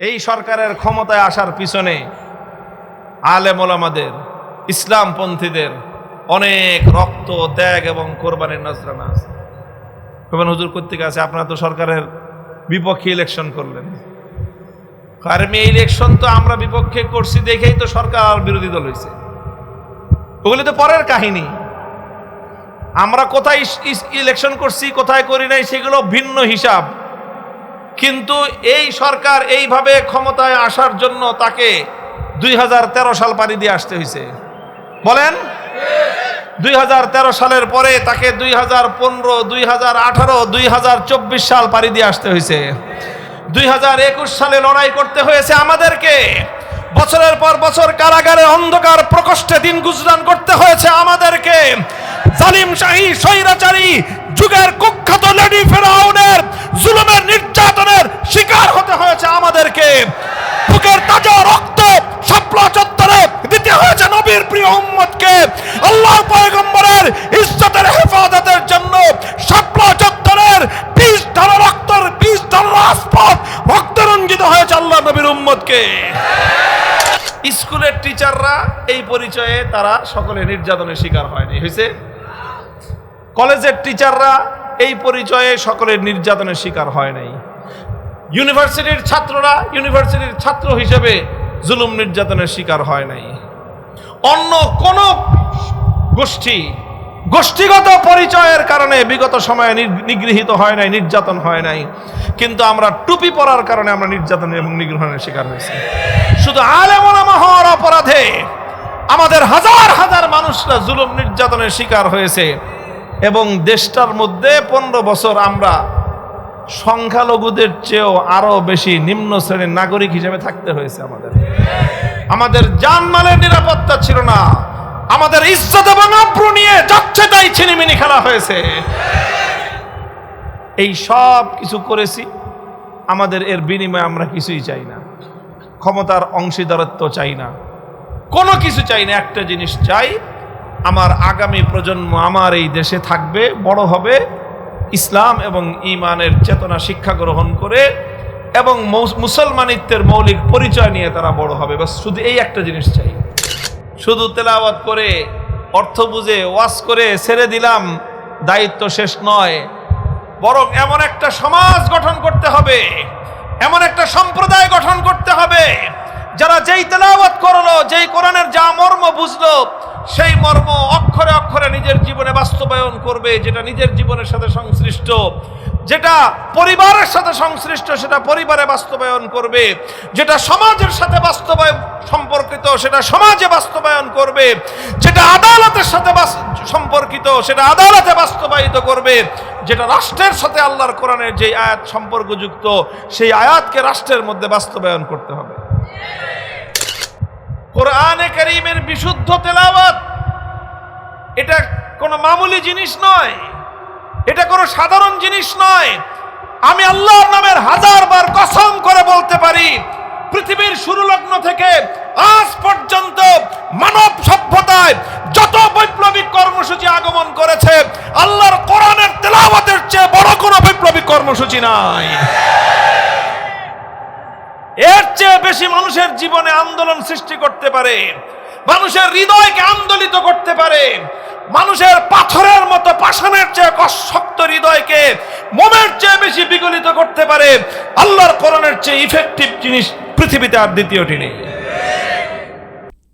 এই সরকারের ক্ষমতায় আসার পিছনে আলেম ওলামাদের, ইসলামপন্থীদের অনেক রক্ত, ত্যাগ এবং কোরবানির নজরানা আছে। হুজুর কর্তৃক আছে, আপনারা তো সরকারের বিপক্ষে ইলেকশন করলেন। আর এই ইলেকশন তো আমরা বিপক্ষে করছি দেখেই তো সরকার বিরোধী দল হয়েছে। ওগুলি তো পরের কাহিনী। আমরা কোথায় ইলেকশন করছি, কোথায় করি নাই, সেগুলো ভিন্ন হিসাব। কিন্তু এই সরকার এইভাবে ক্ষমতায় আসার জন্য তাকে 2013 সাল পাড়ি দিয়ে আসতে হয়েছে। বলেন, 2013 সালের পরে তাকে 2015, 2018, 2024 সাল পাড়ি দিয়ে আসতে হয়েছে। 2021 সালে লড়াই করতে হয়েছে আমাদেরকে। বছরের পর বছর কারাগারে অন্ধকার প্রকোষ্ঠে দিন গুজরান করতে হয়েছে আমাদেরকে। জালিম শাহী স্বৈরাচারী যুগের কুখ্যাত লেডি ফেরাউনের জুলুমের নির্যাতনের শিকার হতে হয়েছে আমাদেরকে। বুকের তাজা রক্ত শাপলা চত্বরে দিতে হয়েছে নবীর প্রিয় উম্মতকে। আল্লাহর পয়গম্বরের ইজ্জতের হেফাজতের জন্য শাপলা চত্বরের 20 ধারা রক্তের 20 ধারা রাজপথ রক্তে রঞ্জিত হয়েছে আল্লাহ নবীর উম্মতকে। স্কুলের টিচাররা এই পরিচয়ে তারা সকলে নির্যাতনের শিকার হয়নি, হয়েছে। কলেজের টিচাররা এই পরিচয়ে সকলের নির্যাতনের শিকার হয় নাই। ইউনিভার্সিটির ছাত্ররা ইউনিভার্সিটির ছাত্র হিসেবে জুলুম নির্যাতনের শিকার হয় নাই। অন্য কোন গোষ্ঠীগত পরিচয়ের কারণে বিগত সময়ে নিগৃহীত হয় নাই, নির্যাতন হয় নাই। কিন্তু আমরা টুপি পরার কারণে আমরা নির্যাতন এবং নিগ্রহণের শিকার হয়েছি। শুধু আলেম ওলামা হওয়ার অপরাধে আমাদের হাজার হাজার মানুষরা জুলুম নির্যাতনের শিকার হয়েছে। এবং দেশটার মধ্যে 15 বছর আমরা সংখ্যালঘুদের চেয়েও আরো বেশি নিম্ন শ্রেণীর নাগরিক হিসেবে থাকতে হয়েছে। আমাদের জানমালের নিরাপত্তা ছিল না। আমাদের ইজ্জত এবং আব্রু নিয়ে যাচ্ছে তাই ছিনিমিনি খেলা হয়েছে। এই সব কিছু করেছি, আমাদের এর বিনিময়ে আমরা কিছুই চাই না। ক্ষমতার অংশীদারত্ব চাই না, কোনো কিছু চাই না। একটা জিনিস চাই, আমার আগামী প্রজন্ম আমার এই দেশে থাকবে, বড় হবে, ইসলাম এবং ঈমানের চেতনা শিক্ষা গ্রহণ করে এবং মুসলমানিত্বের মৌলিক পরিচয় নিয়ে তারা বড় হবে। বাস শুধু এই একটা জিনিস চাই। শুধু তেলাওয়াত করে, অর্থ বুঝে, ওয়াজ করে ছেড়ে দিলাম, দায়িত্ব শেষ নয়। বরং এমন একটা সমাজ গঠন করতে হবে, এমন একটা সম্প্রদায় গঠন করতে হবে যারা যেই তেলাওয়াত করলো, যেই কোরআনের যা মর্ম বুঝলো, সেই মর্ম অক্ষরে অক্ষরে নিজের জীবনে বাস্তবায়ন করবে। যেটা নিজের জীবনের সাথে সংশ্লিষ্ট, যেটা পরিবারের সাথে সংশ্লিষ্ট, সেটা পরিবারে বাস্তবায়ন করবে। যেটা সমাজের সাথে বাস্তবায়ন সম্পর্কিত, সেটা সমাজে বাস্তবায়ন করবে। যেটা আদালতের সাথে সম্পর্কিত, সেটা আদালতে বাস্তবায়িত করবে। যেটা রাষ্ট্রের সাথে আল্লাহর কোরআনের যে আয়াত সম্পর্কযুক্ত, সেই আয়াতকে রাষ্ট্রের মধ্যে বাস্তবায়ন করতে হবে। কোরআনে কারীমের বিশুদ্ধ তেলাওয়াত এটা কোনো মামুলি জিনিস নয়, এটা কোনো সাধারণ জিনিস নয়। আমি আল্লাহর নামের 1000 বার কসম করে বলতে পারি, পৃথিবীর শুরু লগ্ন থেকে আজ পর্যন্ত মানব সভ্যতায় যত বৈপ্লবিক কর্মসূচি আগমন করেছে, আল্লাহর কোরআনের তেলাওয়াতের চেয়ে বড় কোনো বৈপ্লবিক কর্মসূচি নাই। এর চেয়ে বেশি মানুষের জীবনে আন্দোলন সৃষ্টি করতে পারে, মানুষের হৃদয়কে আন্দোলিত করতে পারে, মানুষের পাথরের মতো পাষাণের চেয়ে শক্ত হৃদয়কে মোমের চেয়ে বেশি বিগলিত করতে পারে আল্লাহর কোরআনের চেয়ে ইফেক্টিভ জিনিস পৃথিবীতে আর দ্বিতীয়টি নেই।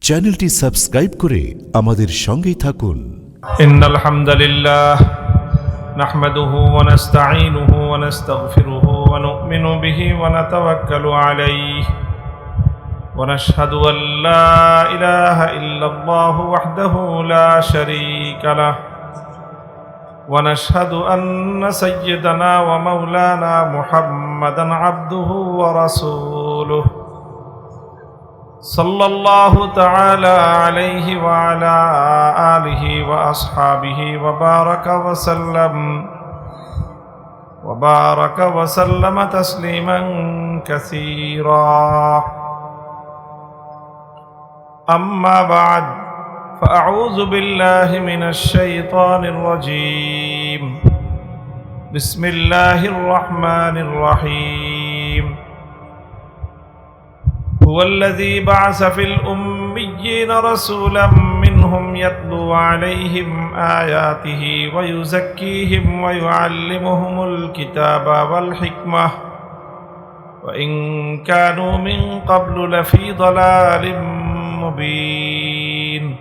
চ্যানেলটি সাবস্ক্রাইব করে আমাদের সঙ্গেই থাকুন। ইন্নাল হামদুলিল্লাহ নাহমাদুহু ওয়া নাস্তাঈনুহু ওয়া নাস্তাগফিরুহু ওয়া নু'মিনু বিহি ওয়া নাতাওয়াক্কালু আলাইহি ওয়া নাশহাদু আল লা ইলাহা ইল্লাল্লাহু ওয়াহদাহু লা শারীকা লাহু ওয়া নাশহাদু আন্না সাইয়্যিদানা ওয়া মাওলানা মুহাম্মাদান আবদুহু ওয়া রাসূলুহু সাল্লাল্লাহু তাআলা আলাইহি ওয়া আলা আলিহি ওয়া আসহাবিহি ওয়া বারাকা ওয়া সাল্লামা তাসলিমান কাসীরা। আম্মা বা'দ, ফাআউযু বিল্লাহি মিনাশ শাইতানির রাজীম। বিসমিল্লাহির রহমানির রহিম। هو الذي بعث في الأميين رسولا منهم يتلو عليهم آياته ويزكيهم ويعلمهم الكتاب والحكمة وإن كانوا من قبل لفي ضلال مبين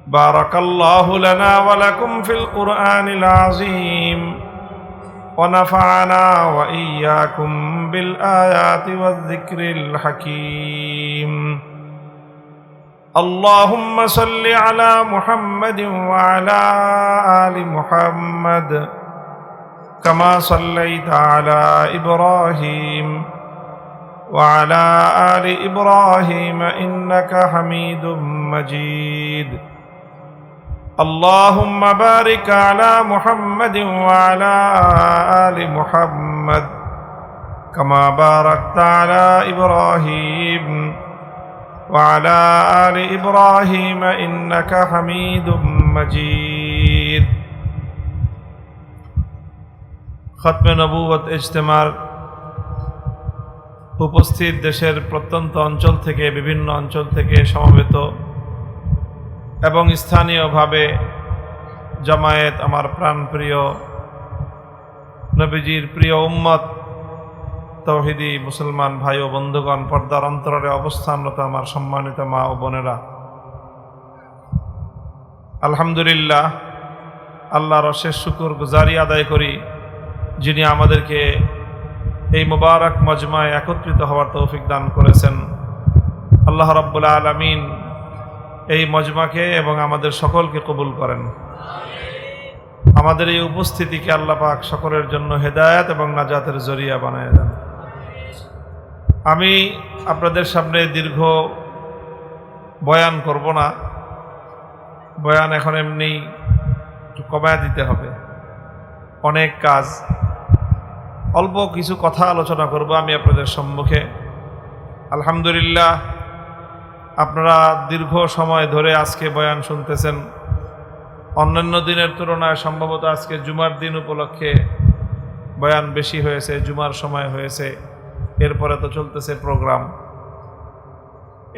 بارك الله لنا ولكم في القرآن العظيم ونفعنا وإياكم بالآيات والذكر الحكيم اللهم صل على محمد وعلى آل محمد كما صليت على إبراهيم وعلى آل إبراهيم إنك حميد مجيد اللهم بارك على محمد وعلى آل محمد كما باركت على إبراهيم وعلى آل إبراهيم إنك حميد مجيد খতম নবুয়ত ইজতেমার উপস্থিত দেশের প্রত্যন্ত অঞ্চল থেকে বিভিন্ন অঞ্চল থেকে সমবেত এবং স্থানীয়ভাবে জামায়াত আমার প্রাণপ্রিয় নবীজির প্রিয় উম্মত তৌহিদি মুসলমান ভাই ও বন্ধুগণ, পর্দার অন্তরে অবস্থানরত আমার সম্মানিত মা ও বোনেরা, আলহামদুলিল্লাহ, আল্লাহর অশেষ শুকর গুজারি আদায় করি যিনি আমাদেরকে এই মুবারক মজমায় একত্রিত হওয়ার তৌফিক দান করেছেন। আল্লাহ রাব্বুল আলামিন এই মজমাকে এবং আমাদের সকলকে কবুল করেন। আমাদের এই উপস্থিতিকে আল্লাহ পাক সকলের জন্য হেদায়েত এবং নাজাতের জরিয়া বানায় দেন। আমি আপনাদের সামনে দীর্ঘ বয়ান করব না, বয়ান এখন এমনি একটু কমায় দিতে হবে, অনেক কাজ, অল্প কিছু কথা আলোচনা করব আমি আপনাদের সম্মুখে। আলহামদুলিল্লাহ, আপনারা দীর্ঘ সময় ধরে আজকে বয়ান শুনতেছেন। অন্যান্য দিনের তুলনায় সম্ভবত আজকে জুমার দিন উপলক্ষে বয়ান বেশি হয়েছে, জুমার সময় হয়েছে, এরপরে তো চলতেছে প্রোগ্রাম।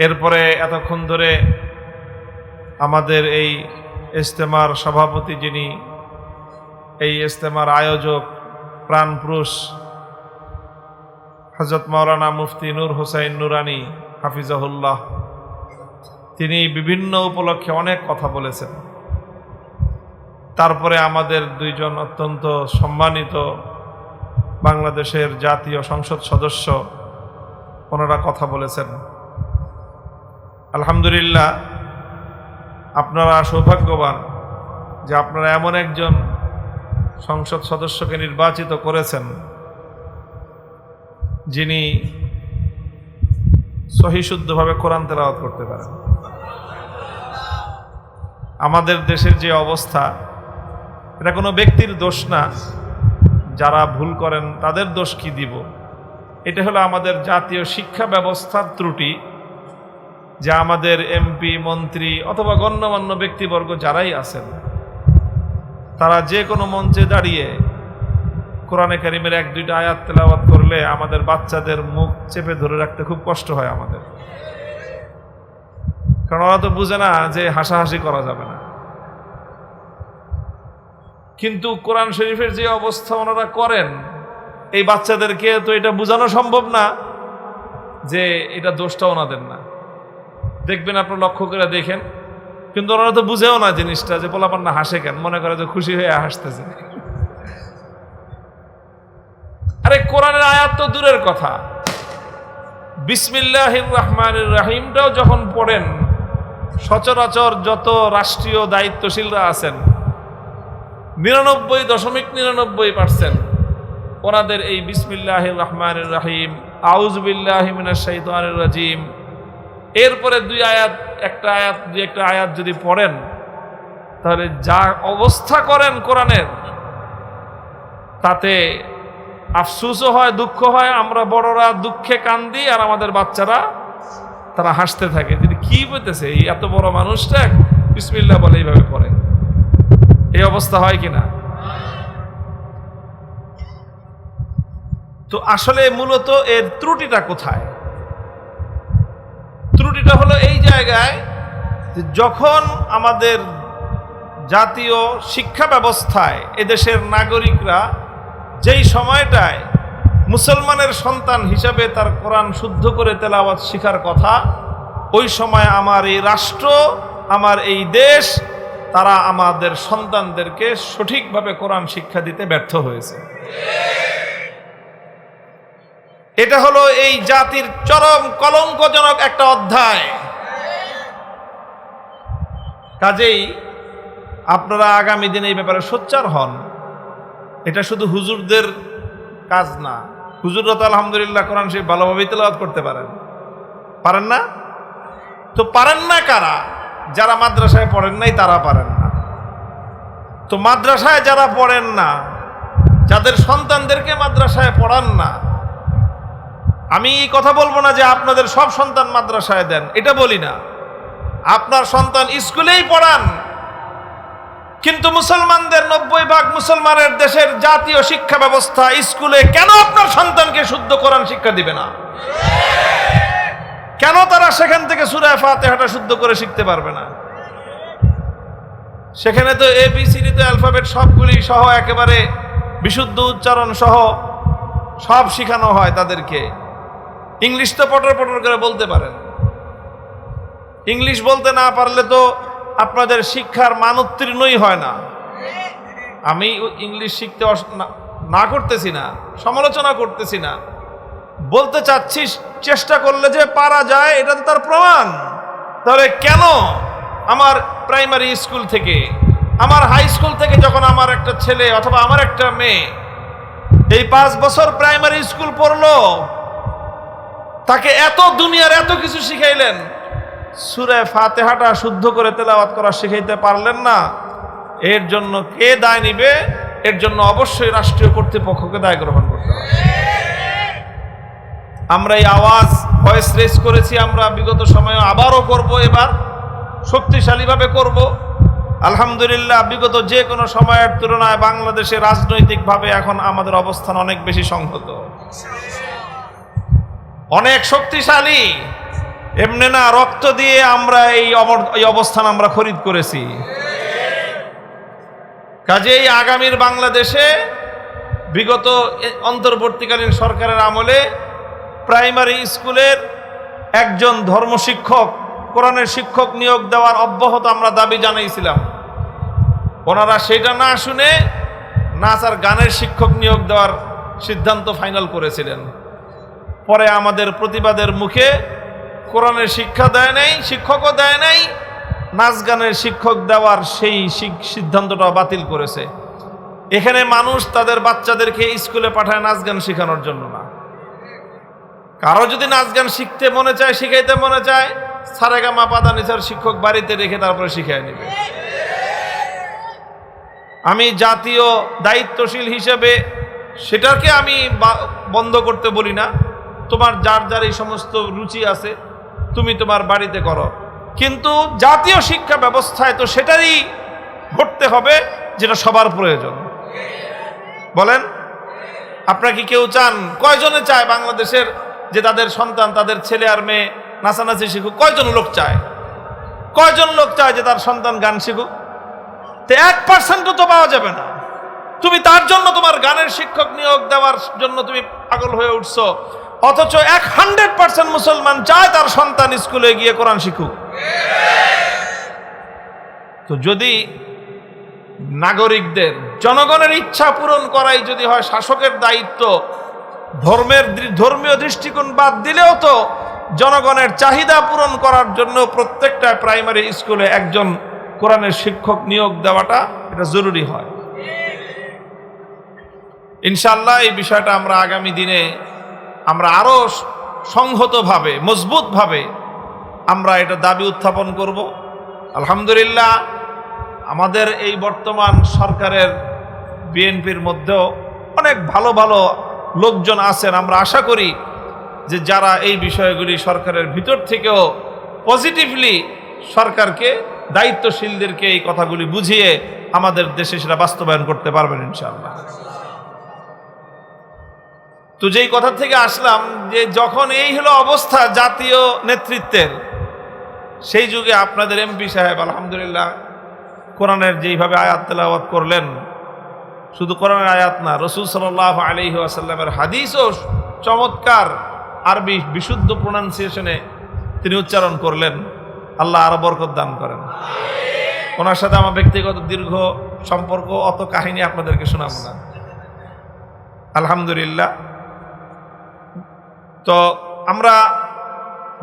এরপরে এতক্ষণ ধরে আমাদের এই ইজতেমার সভাপতি, যিনি এই ইজতেমার আয়োজক, প্রাণপুরুষ হযরত মাওলানা মুফতি নূর হোসাইন নুরানী হাফিজাহুল্লাহ, তিনি বিভিন্ন উপলক্ষে অনেক কথা বলেছেন। তারপরে আমাদের দুইজন অত্যন্ত সম্মানিত বাংলাদেশের জাতীয় সংসদ সদস্য, ওনারা কথা বলেছেন। আলহামদুলিল্লাহ, আপনারা সৌভাগ্যবান যে আপনারা এমন একজন সংসদ সদস্যকে নির্বাচিত করেছেন যিনি সহিশুদ্ধভাবে কোরআন তেলাওয়াত করতে পারেন। আমাদের দেশের যে অবস্থা, এটা কোনো ব্যক্তির দোষ না, যারা ভুল করেন তাদের দোষ কি দিব, এটা হলো আমাদের জাতীয় শিক্ষা ব্যবস্থার ত্রুটি, যে আমাদের এমপি, মন্ত্রী অথবা গণ্যমান্য ব্যক্তিবর্গ যারাই আছেন, তারা যে কোনো মঞ্চে দাঁড়িয়ে কোরআনে কারিমের এক দুইটা আয়াত তেলাওয়াত করলে আমাদের বাচ্চাদের মুখ চেপে ধরে রাখতে খুব কষ্ট হয় আমাদের, কারণ ওরা তো বুঝে না যে হাসাহাসি করা যাবে না। কিন্তু কোরআন শরীফের যে অবস্থা ওনারা করেন, এই বাচ্চাদেরকে তো এটা বোঝানো সম্ভব না যে এটা দোষটা ওনাদের না। দেখবেন, আপনারা লক্ষ্য করে দেখেন, কিন্তু ওনারা তো বুঝেও না জিনিসটা, যে পোলাপান্না হাসে কেন, মনে করে যে খুশি হয়ে হাসতেছে। আরে কোরআনের আয়াত তো দূরের কথা, বিসমিল্লাহির রহমানির রহিমটাও যখন পড়েন, সচরাচর যত রাষ্ট্রীয় দায়িত্বশীলরা আছেন 99.99% ওনাদের এই বিসমিল্লাহির রহমানির রহিম, আউযু বিল্লাহি মিনাশ শাইতানির রাজিম, এরপরে দুই একটা আয়াত যদি পড়েন, তাহলে যা অবস্থা করেন কোরআনের, তাতে আফসোসও হয়, দুঃখ হয়। আমরা বড়রা দুঃখে কান্দি আর আমাদের বাচ্চারা তারা হাসতে থাকে, তিনি কি বলতেছে, এই এত বড় মানুষটা বিসমিল্লাহ বলে এইভাবে পড়ে, এই অবস্থা হয় কিনা। তো আসলে মূলত এর ত্রুটিটা কোথায়? ত্রুটিটা হলো এই জায়গায় যে যখন আমাদের জাতীয় শিক্ষা ব্যবস্থায় এদেশের নাগরিকরা যেই সময়টায় মুসলমানের সন্তান হিসাবে তার কোরআন শুদ্ধ করে তেলাওয়াত শেখার কথা, ওই সময় আমার এই রাষ্ট্র, আমার এই দেশ, তারা আমাদের সন্তানদেরকে সঠিকভাবে কোরআন শিক্ষা দিতে ব্যর্থ হয়েছে। এটা হলো এই জাতির চরম কলঙ্কজনক একটা অধ্যায়। কাজেই আপনারা আগামী দিনে এই ব্যাপারে সোচ্চার হন। এটা শুধু হুজুরদের কাজ না। হুজুররা তো আলহামদুলিল্লাহ কোরআন শরীফ ভালোভাবেই তেলাওয়াত করতে পারেন, পারেন না? তো পারেন না কারা? যারা মাদ্রাসায় পড়েন নাই তারা পারেন না। তো মাদ্রাসায় যারা পড়েন না, যাদের সন্তানদেরকে মাদ্রাসায় পড়ান না, আমি এই কথা বলবো না যে আপনাদের সব সন্তান মাদ্রাসায় দেন, এটা বলি না। আপনার সন্তান স্কুলেই পড়ান, কিন্তু মুসলমানদের 90% মুসলমানের দেশের জাতীয় শিক্ষা ব্যবস্থা স্কুলে কেন আপনার সন্তানকে শুদ্ধ কোরআন শিক্ষা দিবে না? কেন তারা সেখান থেকে সূরা ফাতিহাটা শুদ্ধ করে শিখতে পারবে না? সেখানে তো ABCD তো অ্যালফাবেট সবগুলি সহ একেবারে বিশুদ্ধ উচ্চারণ সহ সব শেখানো হয় তাদেরকে। ইংলিশ তো পটর পটর করে বলতে পারেন। ইংলিশ বলতে না পারলে তো আপনাদের শিক্ষার মান উত্তীর্ণই হয় না। আমি ইংলিশ শিখতে না করতেছি না, সমালোচনা করতেছি না, বলতে চাচ্ছি চেষ্টা করলে যে পারা যায় এটা তো তার প্রমাণ। তাহলে কেন আমার প্রাইমারি স্কুল থেকে, আমার হাই স্কুল থেকে যখন আমার একটা ছেলে অথবা আমার একটা মেয়ে এই 5 বছর প্রাইমারি স্কুল পড়লো, তাকে এত দুনিয়ার এত কিছু শিখাইলেন, সূরা ফাতিহাটা শুদ্ধ করে তেলাওয়াত করা শিখাইতে পারলেন না, এর জন্য কে দায় নিবে? এর জন্য অবশ্যই রাষ্ট্রীয় কর্তৃপক্ষকে দায় গ্রহণ করতে হবে। আমরা এই আওয়াজ ভয়েস রেজ করেছি, আমরা বিগত সময়ে আবারও করব, এবার শক্তিশালীভাবে করব। আলহামদুলিল্লাহ বিগত যে কোনো সময়ের তুলনায় বাংলাদেশে রাজনৈতিকভাবে এখন আমাদের অবস্থান অনেক বেশি সংহত, অনেক শক্তিশালী। এমনি না, রক্ত দিয়ে আমরা এই অবস্থান আমরা খরিদ করেছি। কাজেই আগামীর বাংলাদেশে বিগত অন্তর্বর্তীকালীন সরকারের আমলে প্রাইমারি স্কুলের একজন ধর্মশিক্ষক, কোরআনের শিক্ষক নিয়োগ দেওয়ার অব্যাহত আমরা দাবি জানাইছিলাম। ওনারা সেটা না শুনে নাচ আর গানের শিক্ষক নিয়োগ দেওয়ার সিদ্ধান্ত ফাইনাল করেছিলেন। পরে আমাদের প্রতিবাদের মুখে কোরআনের শিক্ষা দেয় নাই, শিক্ষকও দেয় নাই, নাচ গানের শিক্ষক দেওয়ার সেই সিদ্ধান্তটা বাতিল করেছে। এখানে মানুষ তাদের বাচ্চাদেরকে স্কুলে পাঠায় নাচ গান শেখানোর জন্য না। কারো যদি নাচ গান শিখতে মনে চায়, শিখাইতে মনে চায়, সারেগামা পাদানিসার শিক্ষক বাড়িতে রেখে তারপরে শিখায় নেবে। আমি জাতীয় দায়িত্বশীল হিসেবে সেটাকে আমি বন্ধ করতে বলি না। তোমার যার যার এই সমস্ত রুচি আছে তুমি তোমার বাড়িতে করো, কিন্তু জাতীয় শিক্ষা ব্যবস্থায় তো সেটারই ঘটতে হবে যেটা সবার প্রয়োজন। বলেন, আপনারা কি কেউ চান? কয়জনে চায় বাংলাদেশের যে তাদের সন্তান, তাদের ছেলে আর মেয়ে নাচানাচি শিখুক? কয়জন লোক চায়? কয়জন লোক চায় যে তার সন্তান গান শিখুক? তো 1% তো পাওয়া যাবে না। তুমি তার জন্য তোমার গানের শিক্ষক নিয়োগ দেওয়ার জন্য তুমি পাগল হয়ে উঠছো, অথচ 100% মুসলমান চায় তার সন্তান স্কুলে গিয়ে কোরআন শিখুক। তো যদি নাগরিকদের, জনগণের ইচ্ছা পূরণ করাই যদি হয় শাসকের দায়িত্ব, ধর্মীয় দৃষ্টিকোণ বাদ দিলেও তো জনগণের চাহিদা পূরণ করার জন্য প্রত্যেকটা প্রাইমারি স্কুলে একজন কোরআনের শিক্ষক নিয়োগ দেওয়াটা এটা জরুরি হয়। ইনশাআল্লাহ এই বিষয়টা আমরা আগামী দিনে আমরা আরো সংহতভাবে, মজবুতভাবে আমরা এটা দাবি উত্থাপন করব। আলহামদুলিল্লাহ আমাদের এই বর্তমান সরকারের বিএনপির মধ্যেও অনেক ভালো ভালো লোকজন আছেন। আমরা আশা করি যে যারা এই বিষয়গুলি সরকারের ভিতর থেকেও পজিটিভলি সরকারকে, দায়িত্বশীলদেরকে এই কথাগুলি বুঝিয়ে আমাদের দেশে সেটা বাস্তবায়ন করতে পারবেন ইনশাআল্লাহ। তো যেই কথা থেকে আসলাম যে যখন এই হলো অবস্থা জাতীয় নেতৃত্বের, সেই যুগে আপনাদের এমপি সাহেব আলহামদুলিল্লাহ কোরআনের যেইভাবে আয়াত তেলাওয়াত করলেন, শুধু কোরআনের আয়াত না, রাসূল সাল্লাল্লাহু আলাইহি ওয়াসাল্লামের হাদিসও চমৎকার আরবি বিশুদ্ধ প্রোনাউন্সিয়েশনে তিনি উচ্চারণ করলেন। আল্লাহ আরো বরকত দান করেন। ওনার সাথে আমার ব্যক্তিগত দীর্ঘ সম্পর্ক, অত কাহিনী আপনাদেরকে শোনাবো না। আলহামদুলিল্লাহ। তো আমরা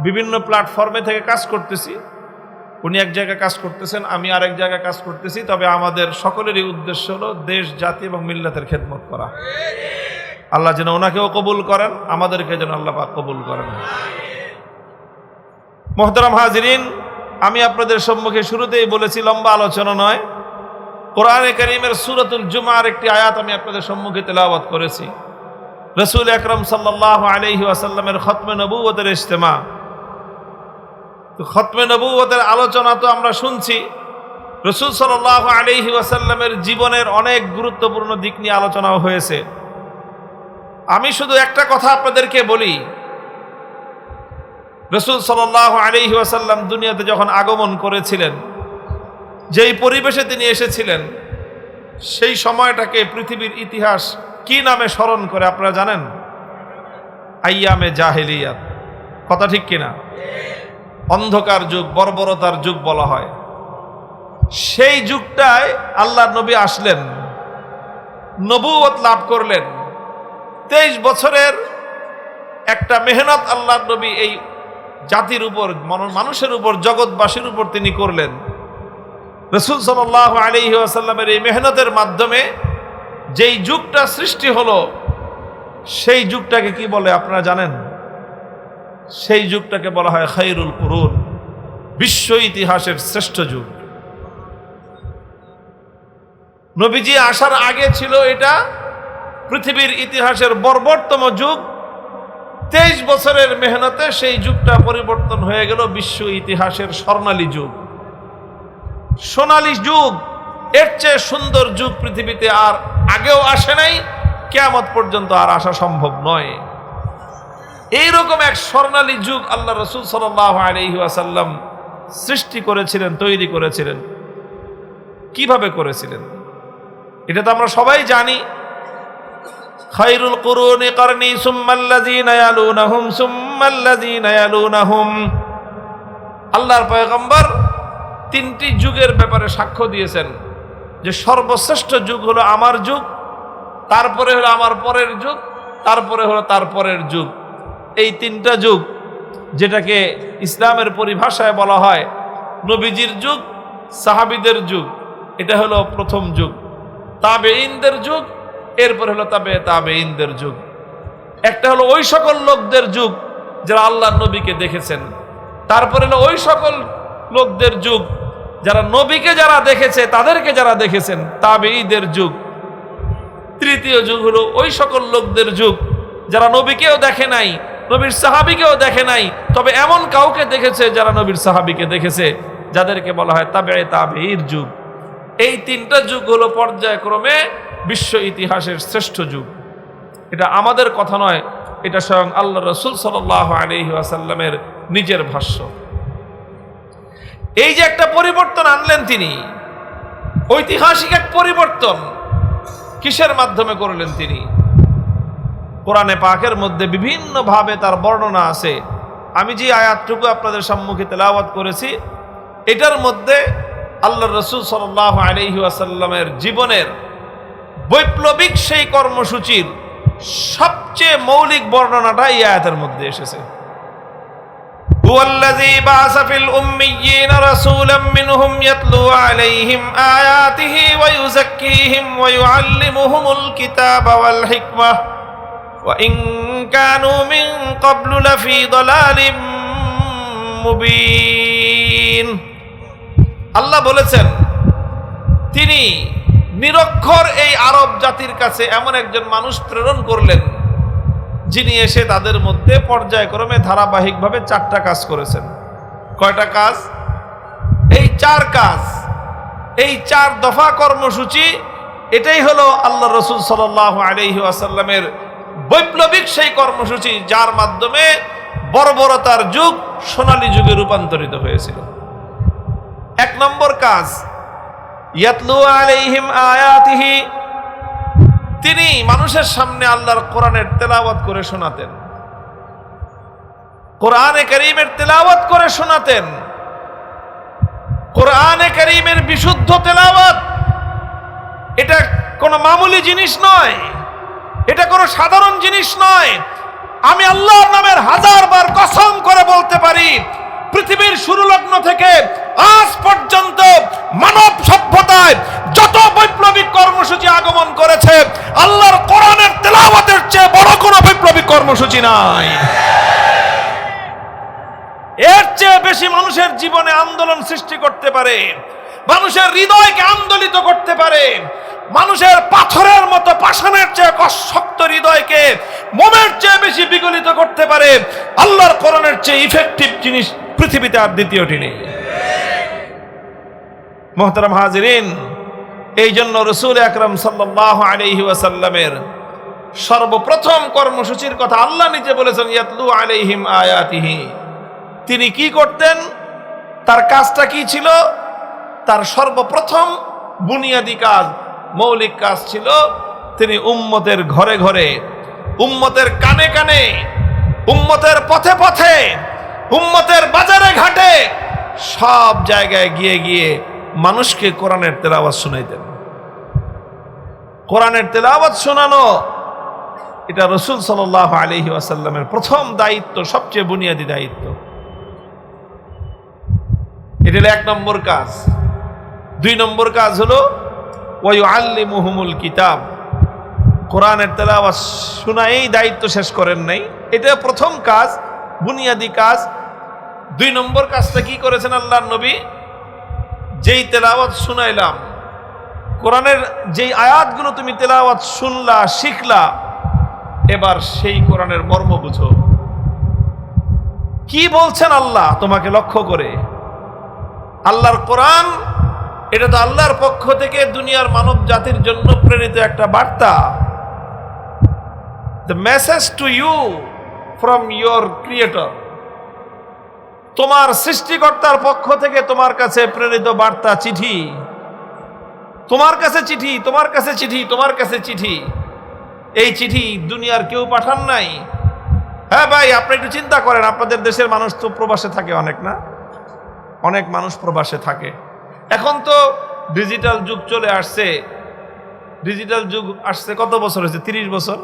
বিভিন্ন প্ল্যাটফর্মে থেকে কাজ করতেছি। উনি এক জায়গায় কাজ করতেছেন, আমি আরেক জায়গায় কাজ করতেছি। তবে আমাদের সকলেরই উদ্দেশ্য হলো দেশ, জাতি এবং মিল্লাতের খেদমত করা। আল্লাহ যেন ওনাকেও কবুল করেন, আমাদেরকে যেন আল্লাহ পাক কবুল করেন। মুহতারাম হাজিরিন, আমি আপনাদের সম্মুখে শুরুতেই বলেছি লম্বা আলোচনা নয়, কোরআনে কারীমের সূরাতুল জুমার একটি আয়াত আমি আপনাদের সম্মুখে তেলাওয়াত করেছি। রাসূল আকরাম সাল্লাল্লাহু আলাইহি ওয়াসাল্লামের খতমে নবুয়তের ইজতেমা। তো খতমে নবুয়তের আলোচনা তো আমরা শুনছি, রাসূল সাল্লাল্লাহু আলাইহি ওয়াসাল্লামের জীবনের অনেক গুরুত্বপূর্ণ দিক নিয়ে আলোচনাও হয়েছে। আমি শুধু একটা কথা আপনাদেরকে বলি, রাসূল সাল্লাল্লাহু আলাইহি ওয়াসাল্লাম দুনিয়াতে যখন আগমন করেছিলেন, যেই পরিবেশে তিনি এসেছিলেন, সেই সময়টাকে পৃথিবীর ইতিহাস কি নামে স্মরণ করে আপনারা জানেন? আইয়ামে জাহেলিয়াত। কথা ঠিক কিনা? অন্ধকার যুগ, বর্বরতার যুগ বলা হয়। সেই যুগটায় আল্লাহর নবী আসলেন, নবুয়ত লাভ করলেন। 23 বছরের একটা মেহনত আল্লাহর নবী এই জাতির উপর, মানুষের উপর, জগৎবাসীর উপর তিনি করলেন। রাসূল সাল্লাল্লাহু আলাইহি ওয়াসাল্লামের এই মেহনতের মাধ্যমে যেই যুগটা সৃষ্টি হলো, সেই যুগটাকে কি বলে আপনারা জানেন? সেই যুগটাকে বলা হয় খায়রুল কুরুন, বিশ্ব ইতিহাসের শ্রেষ্ঠ যুগ। নবীজি আসার আগে ছিল এটা পৃথিবীর ইতিহাসের বর্বরতম যুগ। 23 বছরের মেহনতে সেই যুগটা পরিবর্তন হয়ে গেল বিশ্ব ইতিহাসের স্বর্ণালী যুগ, সোনালী যুগ। এর চেয়ে সুন্দর যুগ পৃথিবীতে আর আগেও আসে নাই, কিয়ামত পর্যন্ত আর আসা সম্ভব নয়। এইরকম এক স্বর্ণালী যুগ আল্লাহ রাসূল সাল্লাল্লাহু আলাইহি ওয়াসাল্লাম সৃষ্টি করেছিলেন, তৈরি করেছিলেন। কিভাবে করেছিলেন এটা তো আমরা সবাই জানি। খায়রুল কুরুনি কারনি সুম্মাল্লাযীনা ইয়ালুনাহুম সুম্মাল্লাযীনা ইয়ালুনাহুম। আল্লাহর পয়গম্বর 3টি যুগের ব্যাপারে সাক্ষ্য দিয়েছেন যে সর্বশ্রেষ্ঠ যুগ হলো আমার যুগ, তারপরে হলো আমার পরের যুগ, তারপরে হলো তার পরের যুগ। এই 3টা যুগ, যেটাকে ইসলামের পরিভাষায় বলা হয় নবীজির যুগ, সাহাবীদের যুগ, এটা হলো প্রথম যুগ। তাবেঈনদের যুগ, এরপর হলো তাবেঈনদের যুগ। একটা হলো ওই সকল লোকদের যুগ যারা আল্লাহর নবীকে দেখেছেন, তারপরে হলো ওই সকল লোকদের যুগ যারা নবীকে যারা দেখেছে, তাদেরকে যারা দেখেছেন, তাবেঈদের যুগ। তৃতীয় যুগ হলো ওই সকল লোকদের যুগ যারা নবীকেও দেখে নাই, নবীর সাহাবীকেও দেখে নাই, তবে এমন কাউকে দেখেছে যারা নবীর সাহাবীকে দেখেছে, যাদেরকে বলা হয় তাবেঈর যুগ। এই 3টা যুগ হলো পর্যায়ক্রমে বিশ্ব ইতিহাসের শ্রেষ্ঠ যুগ। এটা আমাদের কথা নয়, এটা স্বয়ং আল্লাহ রাসূল সাল্লাল্লাহু আলাইহি ওয়াসাল্লামের নিজের ভাষ্য। এই যে একটা পরিবর্তন আনলেন তিনি, ঐতিহাসিক এক পরিবর্তন, কিসের মাধ্যমে করলেন তিনি? কোরআনে পাকের মধ্যে বিভিন্ন ভাবে তার বর্ণনা আছে। আমি যে আয়াতটুকু আপনাদের সম্মুখে তেলাওয়াত করেছি, এটার মধ্যে আল্লাহ রাসূল সাল্লাল্লাহু আলাইহি ওয়াসাল্লামের জীবনের বৈপ্লবিক সেই কর্মসূচির সবচেয়ে মৌলিক বর্ণনাটা এই আয়াতের মধ্যে এসেছে। হুয়াল্লাযী বা'আসা ফিল উম্মিয়্যিনা রাসূলাম মিনহুম ইয়াতলু আলাইহিম আয়াতিহি ওয়া ইউযাক্কিহিম ওয়া ইউআল্লিমুহুমুল কিতাবা ওয়াল হিকমাহ ওয়া ইন কানু মিন ক্বাবলু লাফি দালালিম মুবিন। আল্লাহ বলেছেন তিনি নিরক্ষর এই আরব জাতির কাছে এমন একজন মানুষ প্রেরণ করলেন, যিনি এসে তাদের মধ্যে পর্যায়ক্রমে ধারাবাহিকভাবে 4টা কাজ করেছেন। কয়টা কাজ? এই 4 কাজ, এই 4 দফা কর্মসূচি। এটাই হলো আল্লাহ রাসূল সাল্লাল্লাহু আলাইহি ওয়াসাল্লামের বৈপ্লবিক সেই কর্মসূচি যার মাধ্যমে বর্বরতার যুগ সোনালী যুগে রূপান্তরিত হয়েছিল। এক নম্বর কাজ, ইয়াতলু আলাইহিম আয়াতিহি, তিনি মানুষের সামনে আল্লাহর কোরআনের তেলাওয়াত করে শোনাতেন, কোরআনে কারীমের তেলাওয়াত করে শোনাতেন। কোরআনে কারীমের বিশুদ্ধ তেলাওয়াত এটা কোনো মামুলি জিনিস নয়, এটা কোনো সাধারণ জিনিস নয়। আমি আল্লাহর নামের 1000 বার কসম করে বলতে পারি, পৃথিবীর শুরু লগ্ন থেকে আজ পর্যন্ত মানব সভ্যতায় যত বৈপ্লবিক কর্মসূচি আগমন করেছে, আল্লাহর কোরআনের তেলাওয়াতের চেয়ে বড় কোনো বৈপ্লবিক কর্মসূচি নাই। এর চেয়ে বেশি মানুষের জীবনে আন্দোলন সৃষ্টি করতে পারে, মানুষের হৃদয়কে আন্দোলিত করতে পারে, মানুষের পাথরের মতো পাষাণের চেয়ে শক্ত হৃদয়কে মোমের চেয়ে বেশি বিগলিত করতে পারে আল্লাহর কোরআনের চেয়ে ইফেক্টিভ জিনিস পৃথিবীতে আর দ্বিতীয়টি নেই। মুহতারাম হাজিরিন, এই জন্য রাসূল আকরাম সাল্লাল্লাহু আলাইহি ওয়াসাল্লামের সর্বপ্রথম কর্মসূচির কথা আল্লাহ নিজে বলেছেন, ইয়াতলু আলাইহিম আয়াতিহি। তিনি কি করতেন? তার কাজটা কি ছিল? তার সর্বপ্রথম বুনিয়াদি কাজ, মৌলিক কাজ ছিল, তিনি উম্মতের ঘরে ঘরে, উম্মতের কানে কানে, উম্মতের পথে পথে, উম্মতের বাজারে ঘাটে, সব জায়গায় গিয়ে গিয়ে মানুষকে কোরআনের তেলাওয়াত শোনাইতেন। কোরআনের তেলাওয়াত শোনানো এটা রাসূল সাল্লাল্লাহু আলাইহি ওয়াসাল্লামের প্রথম দায়িত্ব, সবচেয়ে বুনিয়াদি দায়িত্ব। এটা হলো 1 নম্বর কাজ। 2 নম্বর কাজ হলো ওয়ায়ুআল্লিমুহুমুল কিতাব, কোরআনের তেলাওয়াত শোনাই দায়িত্ব শেষ করেন নাই, এটা প্রথম কাজ, বুনিয়াদি কাজ। 2 নম্বর কাজটা কি করেছেন আল্লাহর নবী? যেই তেলাওয়াত শুনাইলাম, কোরআনের যেই আয়াতগুলো তুমি তেলাওয়াত শুনলা, শিখলা, এবার সেই কোরআনের মর্ম বুঝো। কি বলছেন আল্লাহ তোমাকে লক্ষ্য করে? আল্লাহর কোরআন এটা তো আল্লাহর পক্ষ থেকে দুনিয়ার মানব জাতির জন্য প্রেরিত একটা বার্তা। The message to you from your creator, তোমার সৃষ্টিকর্তার পক্ষ থেকে তোমার কাছে প্রেরিত বার্তা, চিঠি, তোমার কাছে চিঠি, তোমার কাছে চিঠি, তোমার কাছে চিঠি। এই চিঠি দুনিয়ার কেউ পাঠান নাই। হ্যাঁ ভাই, আপনি একটু চিন্তা করেন, আপনাদের দেশের মানুষ তো প্রবাসে থাকে অনেক, না? অনেক মানুষ প্রবাসে থাকে। এখন তো ডিজিটাল যুগ চলে আসছে। ডিজিটাল যুগ আসছে কত বছর হয়েছে? 30 বছর।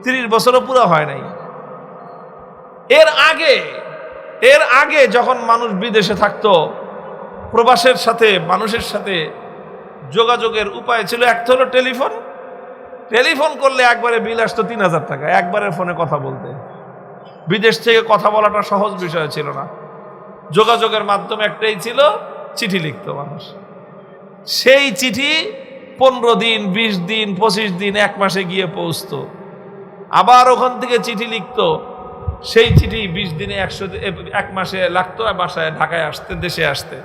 30 বছরও পুরো হয় নাই। এর আগে যখন মানুষ বিদেশে থাকতো, প্রবাসের সাথে মানুষের সাথে যোগাযোগের উপায় ছিল একটা হলো টেলিফোন। টেলিফোন করলে একবারে বিল আসতো 3000 টাকা, একবারের ফোনে কথা বলতে। বিদেশ থেকে কথা বলাটা সহজ বিষয় ছিল না। যোগাযোগের মাধ্যম একটাই ছিল, চিঠি লিখত মানুষ। সেই চিঠি 15 দিন, 20 দিন, 25 দিন, 1 মাসে গিয়ে পৌঁছতো। আবার ওখান থেকে চিঠি লিখত, সেই চিঠি 20 দিনে, 1 মাসে লাগতো বাসায়, ঢাকায় আসতে, দেশে আসতে।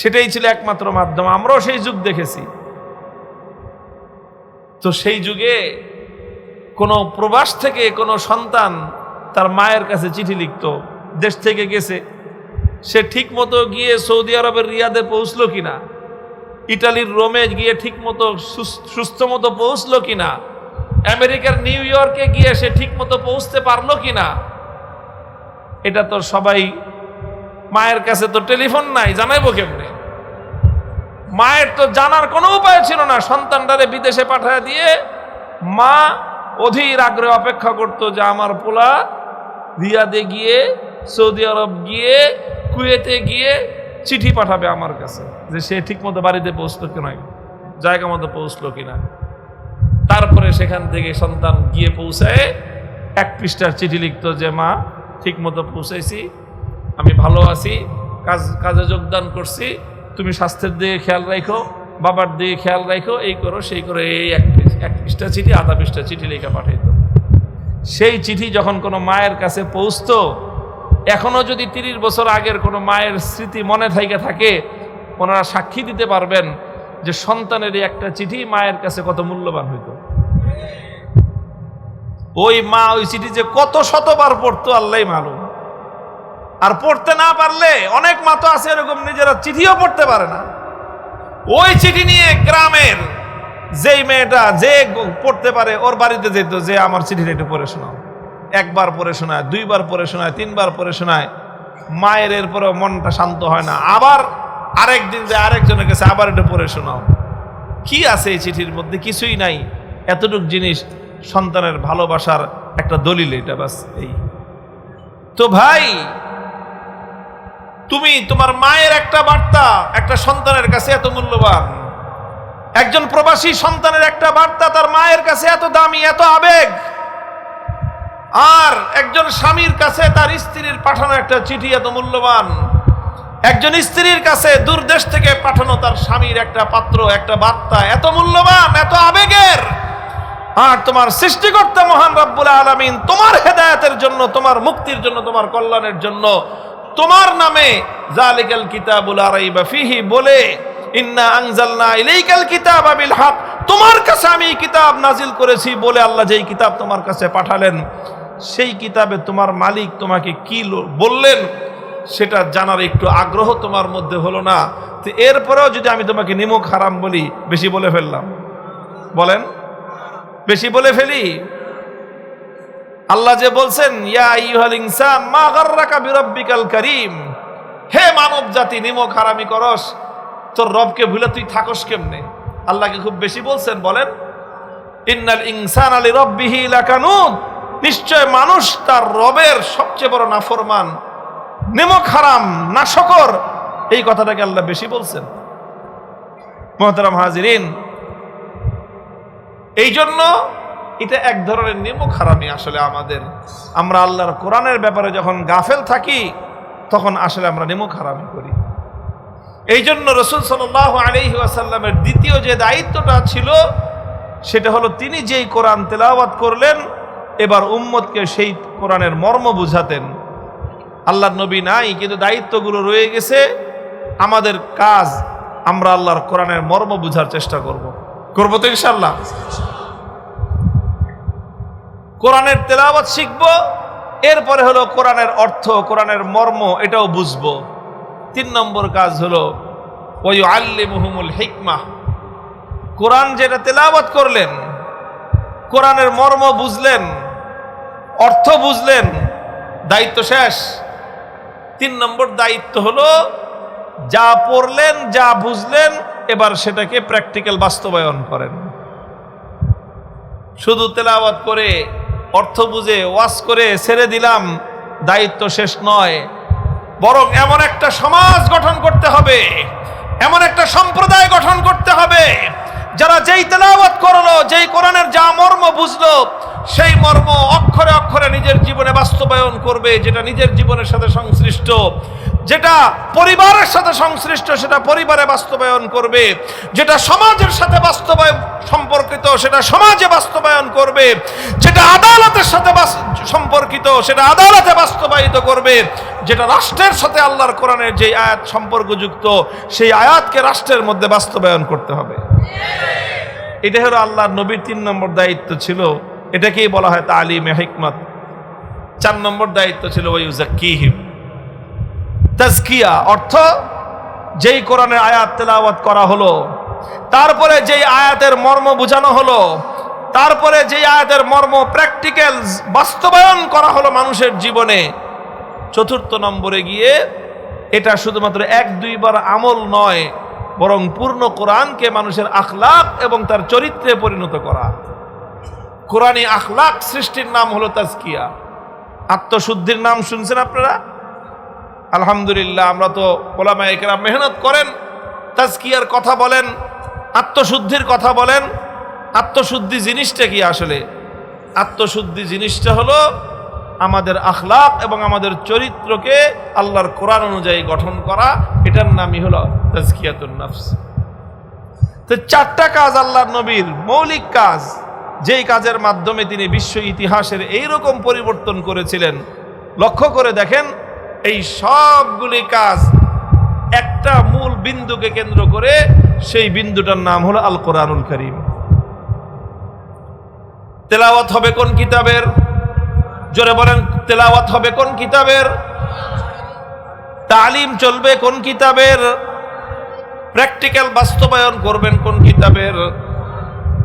সেটাই ছিল একমাত্র মাধ্যম। আমরাও সেই যুগ দেখেছি। তো সেই যুগে কোনো প্রবাস থেকে কোনো সন্তান তার মায়ের কাছে চিঠি লিখত, দেশ থেকে গেছে, সে ঠিক মতো গিয়ে সৌদি আরবের রিয়াদে পৌঁছলো কিনা, ইটালির রোমে গিয়ে ঠিক মতো সুস্থ মতো পৌঁছলো কিনা, আমেরিকার নিউ ইয়র্কে গিয়ে সে ঠিক মতো পৌঁছতে পারলো কিনা, এটা তো সবাই, মায়ের কাছে তো টেলিফোন নাই, জানাইবো কেমনে? মায়ের তো জানার কোনো উপায় ছিল না। সন্তানটারে বিদেশে পাঠায় দিয়ে মা অধীর আগ্রহে অপেক্ষা করতো যে আমার পোলা রিয়াদে গিয়ে, সৌদি আরব গিয়ে, কুয়েতে গিয়ে চিঠি পাঠাবে আমার কাছে, যে সে ঠিক মতো বাড়িতে পৌঁছলো কিনা, জায়গা মতো পৌঁছলো কিনা। তারপরে সেখান থেকে সন্তান গিয়ে পৌঁছায় 1 পৃষ্ঠার চিঠি লিখতো যে মা ঠিক মতো পৌঁছাইছি, আমি ভালো আছি, কাজে যোগদান করছি, তুমি স্বাস্থ্যের দিকে খেয়াল রাখো, বাবার দিকে খেয়াল রাখো, এই করো সেই করো। এই 1 পৃষ্ঠা চিঠি, আধা পৃষ্ঠা চিঠি লেখা পাঠাইতো। সেই চিঠি যখন কোনো মায়ের কাছে পৌঁছতো, এখনো যদি 30 বছর আগের কোনো মায়ের স্মৃতি মনে থাকে, ওনারা সাক্ষী দিতে পারবেন যে সন্তানের একটা চিঠি মায়ের কাছে কত মূল্যবান হইতো। ওই মা ওই চিঠি যে কত শতবার পড়তো আল্লাহই মালুম। আর পড়তে না পারলে অনেক মা তো আছে এরকম নিজেরা চিঠিও পড়তে পারে না, ওই চিঠি নিয়ে গ্রামের যেই মেয়েটা যে পড়তে পারে ওর বাড়িতে যেত, যে আমার চিঠিটা একটু পড়ে শোনাও। একবার পড়ে শোনায়, দুইবার পড়ে শোনায়, তিনবার পড়ে শোনায়। মায়ের এরপরে মনটা শান্ত হয় না, আবার আরেকদিন যে আরেকজনের কাছে আবার একটু পড়ে শোনাও। কি আছে এই চিঠির মধ্যে? কিছুই নাই। এতটুক জিনিস সন্তানের ভালোবাসার একটা দলিল, এটা বাস। এই তো ভাই, তুমি তোমার মায়ের একটা বার্তা একটা সন্তানের কাছে এত মূল্যবান, একজন প্রবাসী সন্তানের একটা বার্তা তার মায়ের কাছে এত দামি, এত আবেগ। আর একজন স্বামীর কাছে তার স্ত্রীর পাঠানো একটা চিঠি এত মূল্যবান, একজন স্ত্রীর কাছে দূর দেশ থেকে পাঠানো তার স্বামীর একটা পাত্র, একটা বার্তা এত মূল্যবান, এত আবেগের। আর তোমার সৃষ্টিকর্তা মহান রব্বুল আলামিন তোমার হেদায়েতের জন্য, তোমার মুক্তির জন্য, তোমার কল্যাণের জন্য তোমার নামে যালিকাল কিতাবুল লা রাইবা ফীহি বলে, ইন্না আনজালনা ইলাইকাল কিতাবা বিল হক, তোমার কাছে আমি কিতাব নাজিল করেছি বলে আল্লাহ যেই কিতাব তোমার কাছে পাঠালেন, সেই কিতাবে তোমার মালিক তোমাকে কি বললেন সেটা জানার একটু আগ্রহ তোমার মধ্যে হলো না। তো এরপরেও যদি আমি তোমাকে নিমক হারাম বলি, বেশি বলে ফেললাম? বলেন, বেশি বলে ফেলি? আল্লাহ যে বলছেন, ইয়া আইয়ুহাল ইনসান মা গাররাকা বিরাব্বিকাল কারীম, হে মানব জাতি, নিমক হারামি করস, তোর রবকে ভুলে তুই থাকস কেমনে? আল্লাহকে খুব বেশি বলছেন। বলেন, ইন্নাল ইনসানা লিরাব্বিহি লাকানুদ, নিশ্চয় মানুষ তার রবের সবচেয়ে বড় নাফরমান, নিমক হারাম, নাশকর। এই কথাটাকে আল্লাহ বেশি বলছেন। মুহতারাম হাজিরিন, এই জন্য এটা এক ধরনের নিমক হারামি। আসলে আমরা আল্লাহর কোরআনের ব্যাপারে যখন গাফেল থাকি তখন আসলে আমরা নিমক হারামি করি। এই জন্য রাসূল সাল্লাল্লাহু আলাইহি ওয়াসাল্লামের দ্বিতীয় যে দায়িত্বটা ছিল সেটা হলো, তিনি যেই কোরআন তেলাওয়াত করলেন এবার উম্মতকে সেই কোরআনের মর্ম বুঝাতেন। আল্লাহর নবী নাই, কিন্তু দায়িত্বগুলো রয়ে গেছে। আমাদের কাজ, আমরা আল্লাহর কোরআনের মর্ম বুঝার চেষ্টা করব তো ইনশাআল্লাহ। কোরআনের তেলাওয়াত শিখব, এরপরে হলো কোরআনের অর্থ, কোরআনের মর্ম এটাও বুঝবো। 3 নম্বর কাজ হলো ওয়ায়ুআল্লিমুহুমুল হিকমাহ, কোরআন যেটা তেলাওয়াত করলেন, কোরআনের মর্ম বুঝলেন, অর্থ বুঝলেন, দায়িত্ব শেষ। 3 নম্বর দায়িত্ব হলো যা পড়লেন, যা বুঝলেন, এবার সেটাকে প্র্যাকটিক্যাল বাস্তবায়ন করেন। শুধু তেলাওয়াত করে, অর্থ বুঝে, ওয়াজ করে ছেড়ে দিলাম, দায়িত্ব শেষ নয়। বরং এমন একটা সমাজ গঠন করতে হবে, এমন একটা সম্প্রদায় গঠন করতে হবে যারা যেই তেলাওয়াত করলো, যেই কোরআনের যা মর্ম বুঝলো, সেই মর্ম অক্ষরে অক্ষরে নিজের জীবনে বাস্তবায়ন করবে। যেটা নিজের জীবনের সাথে সংশ্লিষ্ট, যেটা পরিবারের সাথে সংশ্লিষ্ট, সেটা পরিবারে বাস্তবায়ন করবে। যেটা সমাজের সাথে বাস্তবায়ন সম্পর্কিত, সেটা সমাজে বাস্তবায়ন করবে। যেটা আদালতের সাথে সম্পর্কিত, সেটা আদালতে বাস্তবায়িত করবে। যেটা রাষ্ট্রের সাথে আল্লাহর কোরআনের যে আয়াত সম্পর্কযুক্ত, সেই আয়াতকে রাষ্ট্রের মধ্যে বাস্তবায়ন করতে হবে। এটা হলো আল্লাহর নবীর 3 নম্বর দায়িত্ব ছিল। এটাকেই বলা হয় তালিমে হিকমত। 4 নম্বর দায়িত্ব ছিল ওয়ায়ুযাক্কিহিম, তাজকিয়া, অর্থ যেই কোরআনের আয়াত তেলাওয়াত করা হলো, তারপরে যেই আয়াতের মর্ম বোঝানো হলো, তারপরে যেই আয়াতের মর্ম প্র্যাকটিক্যাল বাস্তবায়ন করা হলো মানুষের জীবনে, 4র্থ নম্বরে গিয়ে এটা শুধুমাত্র 1-2 বার আমল নয়, বরং পূর্ণ কোরআনকে মানুষের আখলাক এবং তার চরিত্রে পরিণত করা। কোরআনী আখলাক সৃষ্টির নাম হলো তাজকিয়া। আত্মশুদ্ধির নাম শুনছেন আপনারা? আলহামদুলিল্লাহ, আমরা তো ওলামায়ে কেরাম মেহনত করেন, তাজকিয়ার কথা বলেন, আত্মশুদ্ধির কথা বলেন। আত্মশুদ্ধি জিনিসটা কি? আসলে আত্মশুদ্ধি জিনিসটা হলো আমাদের আখলাক এবং আমাদের চরিত্রকে আল্লাহর কোরআন অনুযায়ী গঠন করা। এটার নামই হলো তাজকিয়াতুন নফস। তো 4টা কাজ আল্লাহর নবীর মৌলিক কাজ, যেই কাজের মাধ্যমে তিনি বিশ্ব ইতিহাসের এইরকম পরিবর্তন করেছিলেন। লক্ষ্য করে দেখেন, এই সবগুলি কাজ একটা মূল বিন্দুকে কেন্দ্র করে, সেই বিন্দুটার নাম হলো আল কোরআনুল কারীম। তেলাওয়াত হবে কোন কিতাবের? জোরে বলেন, তেলাওয়াত হবে কোন কিতাবের? তালিম চলবে কোন কিতাবের? প্র্যাকটিক্যাল বাস্তবায়ন করবেন কোন কিতাবের?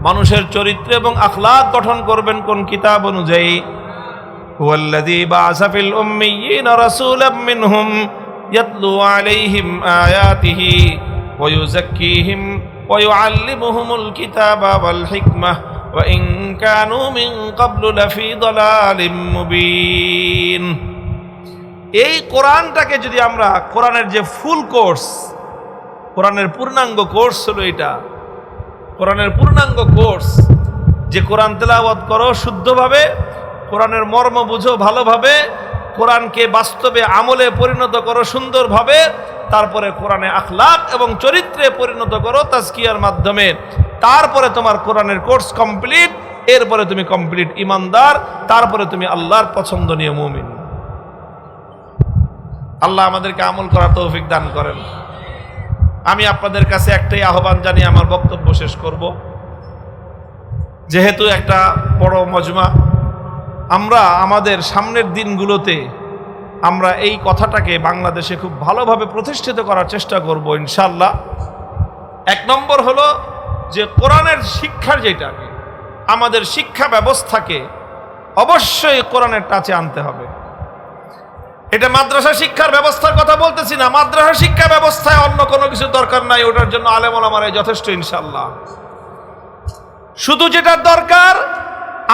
মানুষের চরিত্র এবং আখলাক গঠন করবেন কোন কিতাব অনুযায়ী? হুয়াল্লাযী বা'আসা ফিল উম্মিয়্যিনা রাসূলাম মিনহুম ইয়াতলু আলাইহিম আয়াতিহি ওয়া ইউযাক্কিহিম ওয়া ইউআল্লিমুহুমুল কিতাবা ওয়াল হিকমাহ ওয়া ইন কানু মিন ক্বাবলু লাফি দালালিম মুবিন। এই কোরআনটাকে যদি আমরা, কোরআনের যে ফুল কোর্স, কোরআনের পূর্ণাঙ্গ কোর্স হলো এটা, কোরআনের পূর্ণাঙ্গ কোর্স, যে কোরআন তেলাওয়াত করো শুদ্ধভাবে, কোরআনের মর্ম বুঝো ভালোভাবে, কোরআনকে বাস্তবে আমলে পরিণত করো সুন্দরভাবে, তারপরে কোরআনে আখলাক এবং চরিত্রে পরিণত করো তাজকিয়ার মাধ্যমে, তারপরে তোমার কোরআনের কোর্স কমপ্লিট, এরপরে তুমি কমপ্লিট ইমানদার, তারপরে তুমি আল্লাহর পছন্দনীয় মুমিন। আল্লাহ আমাদেরকে আমল করার তৌফিক দান করেন। আমি আপনাদের কাছে একটাই আহ্বান জানিয়ে আমার বক্তব্য শেষ করব। যেহেতু একটা বড় মজমা, আমরা আমাদের সামনের দিনগুলোতে আমরা এই কথাটাকে বাংলাদেশে খুব ভালোভাবে প্রতিষ্ঠিত করার চেষ্টা করব ইনশাআল্লাহ। এক নম্বর হলো যে কোরআনের শিক্ষার, যেটাকে আমাদের শিক্ষা ব্যবস্থাকে অবশ্যই কোরআনের টাচে আনতে হবে। এটা মাদ্রাসা শিক্ষার ব্যবস্থার কথা বলতেছি না, মাদ্রাসা শিক্ষা ব্যবস্থায় অন্য কোনো কিছু দরকার নাই, ওটার জন্য আলেম ওলামারা যথেষ্ট ইনশাআল্লাহ। শুধু যেটা দরকার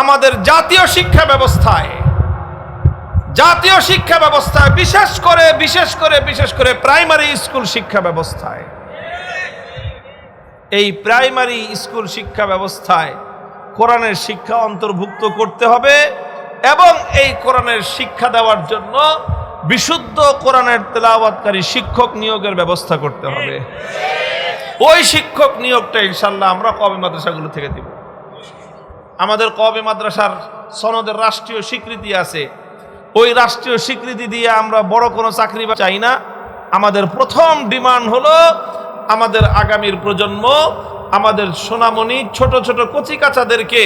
আমাদের জাতীয় শিক্ষা ব্যবস্থায়, জাতীয় শিক্ষা ব্যবস্থায় বিশেষ করে প্রাইমারি স্কুল শিক্ষা ব্যবস্থায়, এই প্রাইমারি স্কুল শিক্ষা ব্যবস্থায় কোরআনের শিক্ষা অন্তর্ভুক্ত করতে হবে এবং এই কোরআনের শিক্ষা দেওয়ার জন্য বিশুদ্ধ কোরআনের তেলাওয়াতকারী শিক্ষক নিয়োগের ব্যবস্থা করতে হবে। ওই শিক্ষক নিয়োগটা ইনশাআল্লাহ আমরা কওমি মাদ্রাসাগুলো থেকে দিব। আমাদের কওমি মাদ্রাসার সনদের রাষ্ট্রীয় স্বীকৃতি আছে, ওই রাষ্ট্রীয় স্বীকৃতি দিয়ে আমরা বড় কোনো চাকরি চাই না। আমাদের প্রথম ডিমান্ড হলো আমাদের আগামীর প্রজন্ম, আমাদের সোনামণি ছোট ছোট কচিকাচাদেরকে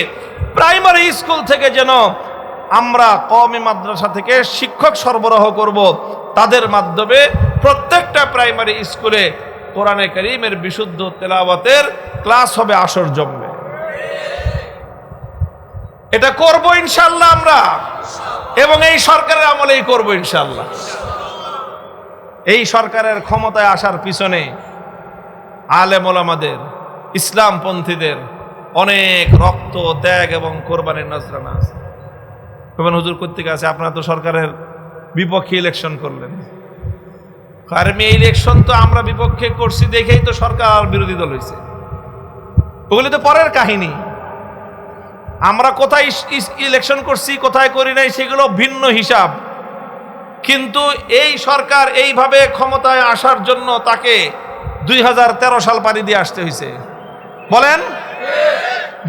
প্রাইমারি স্কুল থেকে যেন আমরা কওমি মাদ্রাসা থেকে শিক্ষক সরবরাহ করব, তাদের মাধ্যমে প্রত্যেকটা প্রাইমারি স্কুলে কোরআনে কারীমের বিশুদ্ধ তেলাওয়াতের ক্লাস হবে, আসর জমবে। এটা করব ইনশাআল্লাহ আমরা, এবং এই সরকারের আমলেই করব ইনশাআল্লাহ। এই সরকারের ক্ষমতায় আসার পিছনে আলেম ওলামাদের, ইসলামপন্থীদের অনেক রক্ত, ত্যাগ এবং কোরবানির নজরানা আছে। হুজুর কর্তৃক আছে, আপনারা তো সরকারের বিপক্ষে ইলেকশন করলেন। আর এই ইলেকশন তো আমরা বিপক্ষে করছি দেখেই তো সরকার বিরোধী দল হয়েছে। ওগুলি তো পরের কাহিনী। আমরা কোথায় ইলেকশন করছি, কোথায় করি নাই, সেগুলো ভিন্ন হিসাব। কিন্তু এই সরকার এইভাবে ক্ষমতায় আসার জন্য তাকে 2013 সাল পাড়ি দিয়ে আসতে হয়েছে। বলেন,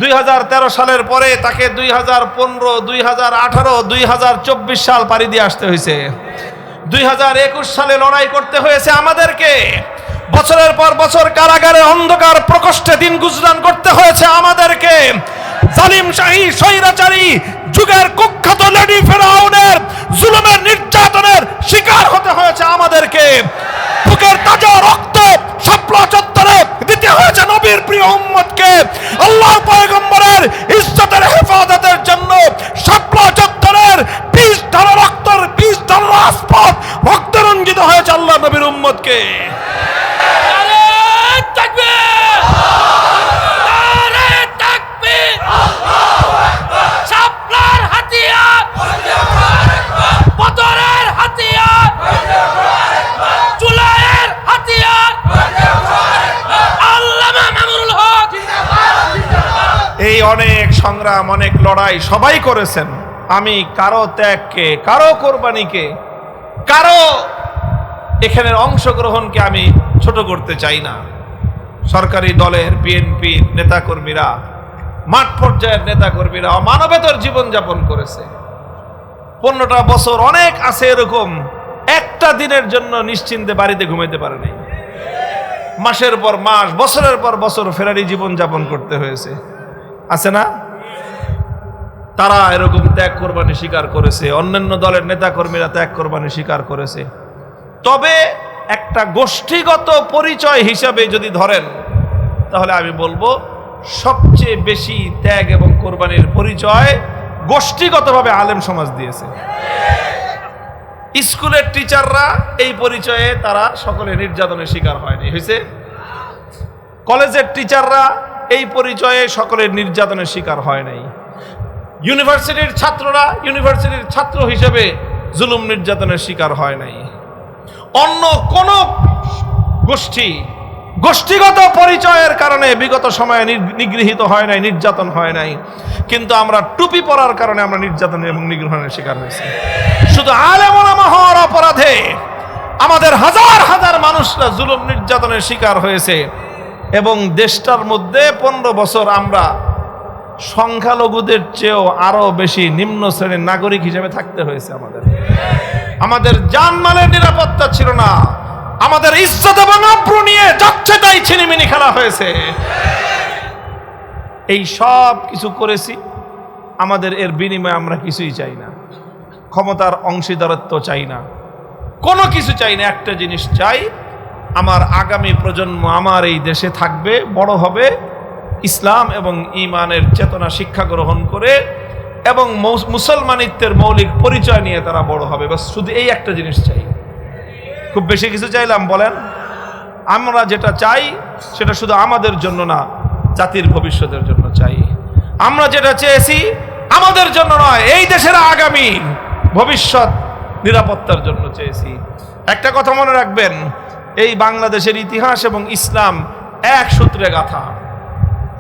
2013 সালের পরে তাকে 2015, 2018, 2024 সাল পাড়ি দিয়ে আসতে হয়েছে। 2021 সালে লড়াই করতে হয়েছে আমাদেরকে। বছরের পর বছর কারাগারে অন্ধকার প্রকোষ্ঠে দিন গুজরান করতে হয়েছে আমাদেরকে। জালিম শাহী স্বৈরাচারী যুগের কুখ্যাত লেডি ফেরাউনের জুলুমের নির্যাতনের শিকার হতে হয়েছে আমাদেরকে। বুকের তাজা রক্ত শাপলা চত্বরে দিতে হয়েছে নবীর প্রিয় উম্মতকে। আল্লাহর পয়গম্বরের ইজ্জতের হেফাজতের জন্য শাপলা চত্বরের 20 ধারা রক্তের 20 ধারা রাজপথ রক্তে রঞ্জিত হয়েছে আল্লাহ নবীর উম্মতকে। এই অনেক সংগ্রাম, অনেক লড়াই সবাই করেছেন। আমি কারো ত্যাগকে, কারো কোরবানিকে, কারো এখানের অংশগ্রহণকে আমি ছোট করতে চাই না। সরকারি দলের বিএনপির নেতাকর্মীরা, মাঠ পর্যায়ের নেতাকর্মীরা মানবেতর জীবনযাপন করেছে। 15টা বছর অনেক আছে এরকম একটা দিনের জন্য নিশ্চিন্তে বাড়িতে ঘুমাইতে পারে নাই। মাসের পর মাস, বছরের পর বছর ফেরারি জীবনযাপন করতে হয়েছে, আছে না? তারা এরকম ত্যাগ কোরবানি স্বীকার করেছে, অন্যান্য দলের নেতাকর্মীরা ত্যাগ কোরবানি স্বীকার করেছে। তবে একটা গোষ্ঠীগত পরিচয় হিসাবে যদি ধরেন, তাহলে আমি বলবো সবচেয়ে বেশি ত্যাগ এবং কোরবানির পরিচয় গোষ্ঠীগতভাবে আলেম সমাজ দিয়েছে। স্কুলের টিচাররা এই পরিচয়ে তারা সকলে নির্যাতনের শিকার হয়নি, হয়েছে। কলেজের টিচাররা এই পরিচয়ে সকলের নির্যাতনের শিকার হয় নাই। ইউনিভার্সিটির ছাত্ররা ইউনিভার্সিটির ছাত্র হিসেবে জুলুম নির্যাতনের শিকার হয় নাই। অন্য কোন গোষ্ঠী গোষ্ঠীগত পরিচয়ের কারণে বিগত সময়ে নিগৃহীত হয় নাই, নির্যাতন হয় নাই। কিন্তু আমরা টুপি পরার কারণে আমরা নির্যাতন এবং নিগ্রহণের শিকার হয়েছি। শুধু আলেম ওলামা হওয়ার অপরাধে আমাদের হাজার হাজার মানুষরা জুলুম নির্যাতনের শিকার হয়েছে। এবং দেশটার মধ্যে 15 বছর আমরা সংখ্যালঘুদের চেয়েও আরো বেশি নিম্ন শ্রেণীর নাগরিক হিসেবে থাকতে হয়েছে। আমাদের জানমালের নিরাপত্তা ছিল না, আমাদের ইজ্জত এবং আব্রু নিয়ে যাচ্ছে তাই ছিনিমিনি খেলা হয়েছে। এই সব কিছু করেছি, আমাদের এর বিনিময়ে আমরা কিছুই চাই না, ক্ষমতার অংশীদারত্ব চাই না, কোনো কিছু চাই না। একটা জিনিস চাই, আমার আগামী প্রজন্ম আমার এই দেশে থাকবে, বড় হবে, ইসলাম এবং ঈমানের চেতনা শিক্ষা গ্রহণ করে এবং মুসলমানিত্বের মৌলিক পরিচয় নিয়ে তারা বড় হবে। বাস শুধু এই একটা জিনিস চাই। খুব বেশি কিছু চাইলাম বলেন? আমরা যেটা চাই সেটা শুধু আমাদের জন্য না, জাতির ভবিষ্যতের জন্য চাই। আমরা যেটা চেয়েছি আমাদের জন্য নয়, এই দেশের আগামী ভবিষ্যৎ নিরাপত্তার জন্য চেয়েছি। একটা কথা মনে রাখবেন, এই বাংলাদেশের ইতিহাস এবং ইসলাম এক সূত্রে গাঁথা।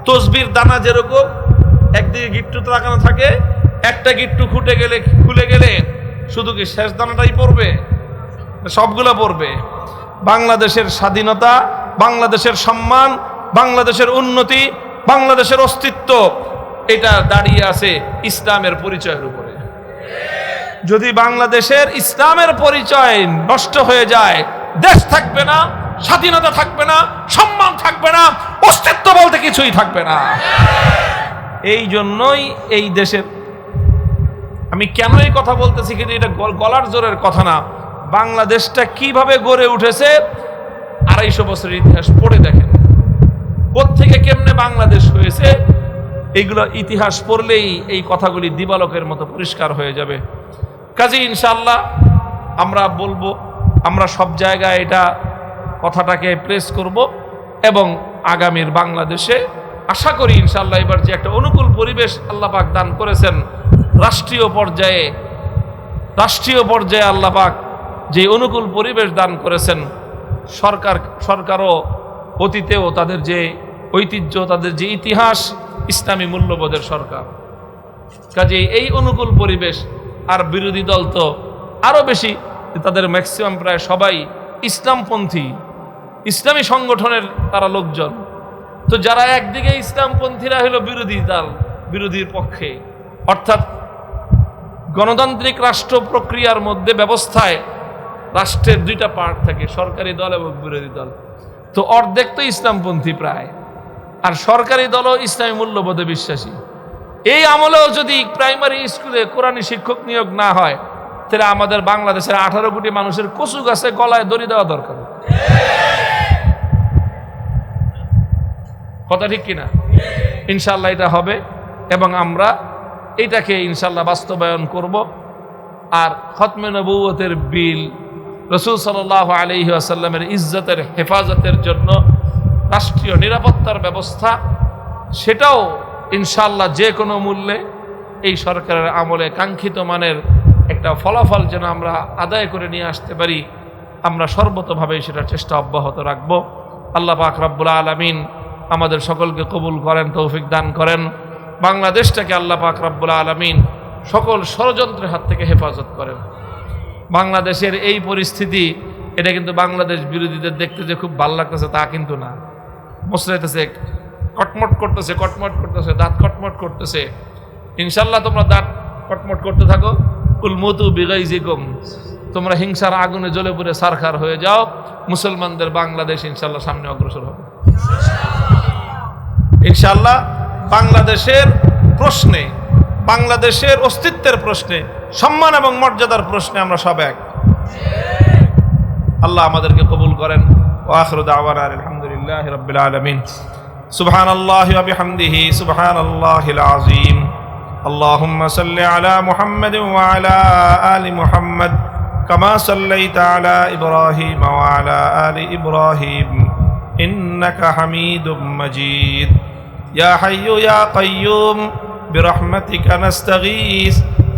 তসবির দানা যেরকম একদিকে গিট্টু লাগানো থাকে, একটা গিট্টু খুলে গেলে শুধু কি শেষ দানাটাই পড়বে? সবগুলো পড়বে। বাংলাদেশের স্বাধীনতা, বাংলাদেশের সম্মান, বাংলাদেশের উন্নতি, বাংলাদেশের অস্তিত্ব, এটা দাঁড়িয়ে আছে ইসলামের পরিচয়ের উপরে। যদি বাংলাদেশের ইসলামের পরিচয় নষ্ট হয়ে যায়, দেশ থাকবে না, স্বাধীনতা থাকবে না, সম্মান থাকবে না, অস্তিত্ব বলতে কিছুই থাকবে না। এই জন্যই এই দেশের, আমি কেন এই কথা বলতেছি কিন্তু এটা গলার জোরের কথা না, বাংলাদেশটা কিভাবে গড়ে উঠেছে 250 বছরের ইতিহাস পড়ে দেখেন। কোত্থেকে কেমনে বাংলাদেশ হয়েছে, এইগুলো ইতিহাস পড়লেই এই কথাগুলি দিবালোকের মতো পরিষ্কার হয়ে যাবে। কাজে ইনশাআল্লাহ আমরা বলবো, আমরা সব জায়গায় এটা কথাটাকে প্রেস করব এবং আগামীর বাংলাদেশে আশা করি ইনশাআল্লাহ এবার যে একটা অনুকূল পরিবেশ আল্লাহ পাক দান করেছেন, রাষ্ট্রীয় পর্যায়ে আল্লাহ পাক যে অনুকূল পরিবেশ দান করেছেন, সরকারও অতীতেও তাদের যে ঐতিহ্য, তাদের যে ইতিহাস, ইসলামী মূল্যবোধের সরকার। কাজে এই অনুকূল পরিবেশ, আর বিরোধী দল তো আরো বেশি, তাদের ম্যাক্সিমাম প্রায় সবাই ইসলামপন্থী, ইসলামী সংগঠনের তারা লোকজন। তো যারা একদিকে ইসলামপন্থীরা হলো বিরোধী দল, বিরোধীর পক্ষে, অর্থাৎ গণতান্ত্রিক রাষ্ট্র প্রক্রিয়ার মধ্যে ব্যবস্থায় রাষ্ট্রের দুইটা পার্ট থাকে, সরকারি দল এবং বিরোধী দল। তো অর্ধেক তো ইসলামপন্থী প্রায়, আর সরকারি দলও ইসলামী মূল্যবোধে বিশ্বাসী। এই আমলেও যদি প্রাইমারি স্কুলে কোরআনী শিক্ষক নিয়োগ না হয়, তাহলে আমাদের বাংলাদেশের 18 কোটি মানুষের কচু গাছে গলায় দড়ি দেওয়া দরকার। কথা ঠিক কিনা? ইনশাল্লাহ এটা হবে এবং আমরা এটাকে ইনশাল্লাহ বাস্তবায়ন করব। আর খতমে নবুয়তের বিল, রাসূল সাল্লাল্লাহু আলাইহি ওয়াসাল্লামের ইজ্জতের হেফাজতের জন্য রাষ্ট্রীয় নিরাপত্তার ব্যবস্থা, সেটাও ইনশাল্লাহ যে কোনো মূল্যে এই সরকারের আমলে কাঙ্ক্ষিত মানের একটা ফলাফল যেন আমরা আদায় করে নিয়ে আসতে পারি, আমরা সর্বতভাবে সেটা চেষ্টা অব্যাহত রাখব। আল্লাহ পাক রব্বুল আলামিন আমাদের সকলকে কবুল করেন, তৌফিক দান করেন। বাংলাদেশটাকে আল্লাহ পাক রব্বুল আলামিন সকল ষড়যন্ত্রের হাত থেকে হেফাজত করেন। বাংলাদেশের এই পরিস্থিতি, এটা কিন্তু বাংলাদেশ বিরোধীদের দেখতে যে খুব ভালো লাগতেছে তা কিন্তু না। মুসরাইতেছে, কটমট করতেছে, দাঁত কটমট করতেছে। ইনশাল্লাহ তোমরা দাঁত কটমট করতে থাকো। কুল মুতু বিগাইজিকুম, তোমরা হিংসার আগুনে জ্বলে পুড়ে সারখার হয়ে যাও। মুসলমানদের বাংলাদেশ ইনশাল্লাহ সামনে অগ্রসর হবে। ইনশাল্লাহ বাংলাদেশের প্রশ্নে বাংলাদেশের অস্তিত্বের প্রশ্নে, সম্মান এবং মর্যাদার প্রশ্নে আমরা সব এক। আল্লাহ আমাদেরকে কবুল করেন। ওয়া আখিরু দাওয়ানা আলহামদুলিল্লাহি রাব্বিল আলামিন। সুবহানাল্লাহি ওয়া বিহামদিহি সুবহানাল্লাহিল আযীম। আল্লাহুম্মা সাল্লি আলা মুহাম্মাদিন ওয়া আলা আলি মুহাম্মাদ কামা সাল্লাইতা আলা ইব্রাহিম ওয়া আলা আলি ইব্রাহিম ইন্নাকা হামিদুম মাজিদ। ইয়া হাইয়্যু ইয়া কাইয়্যুম বিরহমাতিকা নাস্তাগীস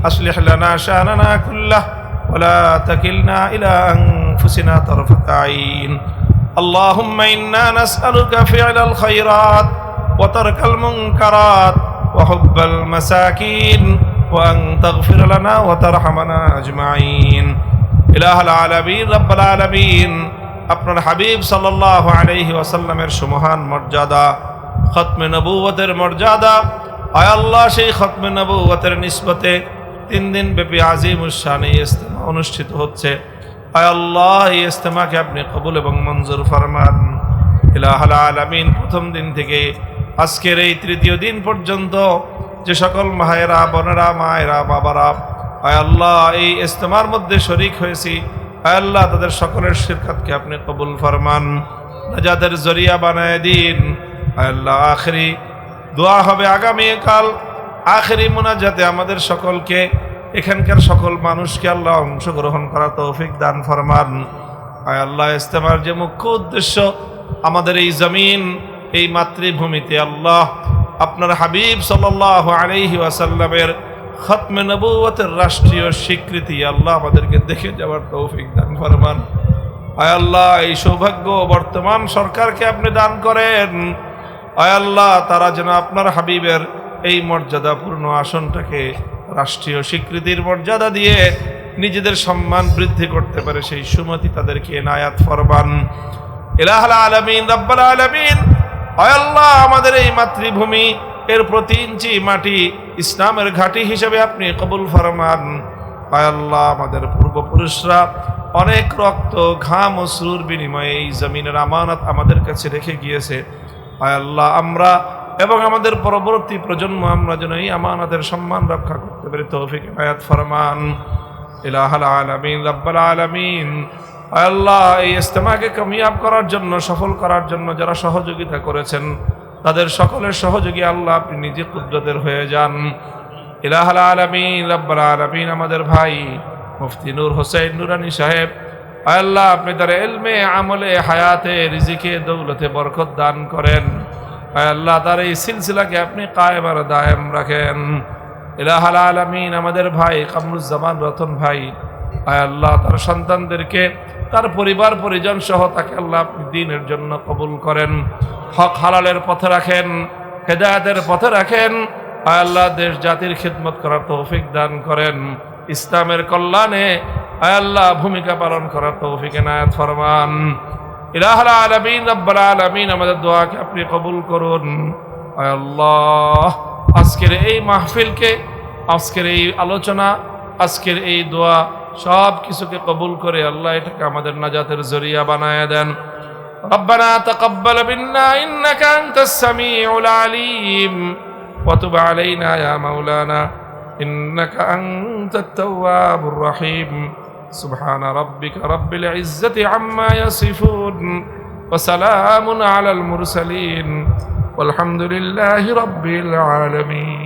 أصلح لنا شأننا كله ولا تكلنا إلى أنفسنا طرفة عين. اللهم إنا نسألك فعل الخيرات وترك المنكرات وحب المساكين وأن تغفر لنا وترحمنا أجمعين. إله العالمين رب العالمين আপনার হাবিব সাল্লাল্লাহু আলাইহি ওয়াসাল্লামের সুমহান মর্যাদা, খতমে নবুয়তের মর্যাদা, আয় আল্লাহ সেই খতমে নবুয়তের নিসবতে 3 দিন ব্যাপী আজিমুস শান এই ইজতেমা অনুষ্ঠিত হচ্ছে। আয় আল্লাহ এই ইজতেমাকে আপনি কবুল এবং মঞ্জুর ফরমান। ইলাহুল আলামিন প্রথম দিন থেকে আজকের এই তৃতীয় দিন পর্যন্ত যে সকল মায়েরা, বোনেরা, মায়েরা, বাবারা আয় আল্লাহ এই ইজতেমার মধ্যে শরীক হয়েছি, আয় আল্লাহ তাদের সকলের শিরকাতকে আপনি কবুল ফরমান, নাজাতের জরিয়া বানায় দিন। আয় আল্লাহ আখেরি দোয়া হবে আগামীকাল, আখেরি মুনাজাতে আমাদের সকলকে, এখানকার সকল মানুষকে আল্লাহ অংশগ্রহণ করার তৌফিক দান ফরমান। আয় আল্লাহ ইজতেমার যে মুখ্য উদ্দেশ্য আমাদের এই জমিন, এই মাতৃভূমিতে আল্লাহ আপনার হাবিব সাল্লাল্লাহু আলাইহি ওয়াসাল্লামের খতমে নবুয়তের রাষ্ট্রীয় স্বীকৃতি আল্লাহ আমাদেরকে দেখে যাওয়ার তৌফিক দান ফরমান। আয় আল্লাহ এই সৌভাগ্য বর্তমান সরকারকে আপনি দান করেন। আয় আল্লাহ তারা যেন আপনার হাবিবের এই মর্যাদাপূর্ণ আসনটাকে রাষ্ট্রীয় স্বীকৃতির মর্যাদা দিয়ে নিজেদের সম্মান বৃদ্ধি করতে পারে, সেই সুমতি তাদেরকে এনায়াত ফরমান। ইলাহুল আলামিন রাব্বুল আলামিন আয় আল্লাহ আমাদের এই মাতৃভূমি এর প্রতি ইঞ্চি মাটি ইসলামের ঘাঁটি হিসেবে আপনি কবুল ফরমান। আয় আল্লাহ আমাদের পূর্বপুরুষরা অনেক রক্ত, ঘাম, অশ্রুর বিনিময়ে এই জমিনের আমানত আমাদের কাছে রেখে গিয়েছে। আয় আল্লাহ আমরা এবং আমাদের পরবর্তী প্রজন্ম আমরা যেন এই আমানতের সম্মান রক্ষা করতে পারি, তৌফিক এনায়াত ফরমান। ইলাহুল আলামিন রাব্বুল আলামিন আয় আল্লাহ এই ইজতেমাকে কামিয়াব করার জন্য, সফল করার জন্য যারা সহযোগিতা করেছেন তাদের সকলের সহযোগী আল্লাহ আপনি নিজে কুদরতের হয়ে যান। ইলাহুল আলামিন রাব্বুল আলামিন আমাদের ভাই মুফতি নূর হোসেন নুরানী সাহেব আয় আল্লাহ আপনি তার ইলমে, আমলে, হায়াতে, রিজিকে, দৌলতে বরকত দান করেন। আয় আল্লাহ তার এই সিলসিলাকে আপনি কায়েম আর দায়েম রাখেন। ইলাহুল আলামিন আমাদের ভাই কামরুজ্জামান রতন ভাই আয় আল্লাহ তার সন্তানদেরকে, তার পরিবার পরিজন সহ তাকে আল্লাহ আপনি দ্বীনের জন্য কবুল করেন, হক হালালের পথে রাখেন, হেদায়েতের পথে রাখেন। আয় আল্লাহ দেশ জাতির খিদমত করার তৌফিক দান করেন, ইসলামের কল্যাণে আয় আল্লাহ ভূমিকা পালন করার তৌফিক এনায়েত ফরমান। ইলাহুল আলামিন রাব্বুল আলামিন আমাদের দোয়াকে আপনি কবুল করুন। আয় আল্লাহ আজকের এই মাহফিলকে, আজকের এই আলোচনা, আজকের এই দোয়া সব কিছুকে কবুল করে আল্লাহ এটাকে আমাদের নাজাতের জরিয়া বানায় দেন। রব্বানা তাকাব্বাল মিন্না ইন্নাকা আনতাস সামিউল আলিম ওয়া তুব আলাইনা ইয়া মাওলানা ইন্নাকা আনতাত তাওয়াবুর রহিম। সুবহানা রাব্বিকা রাব্বিল ইজ্জাতি আম্মা ইয়াসিফুন ওয়া সালামুন আলাল মুরসালিন ওয়ালহামদুলিল্লাহি রাব্বিল আলামিন।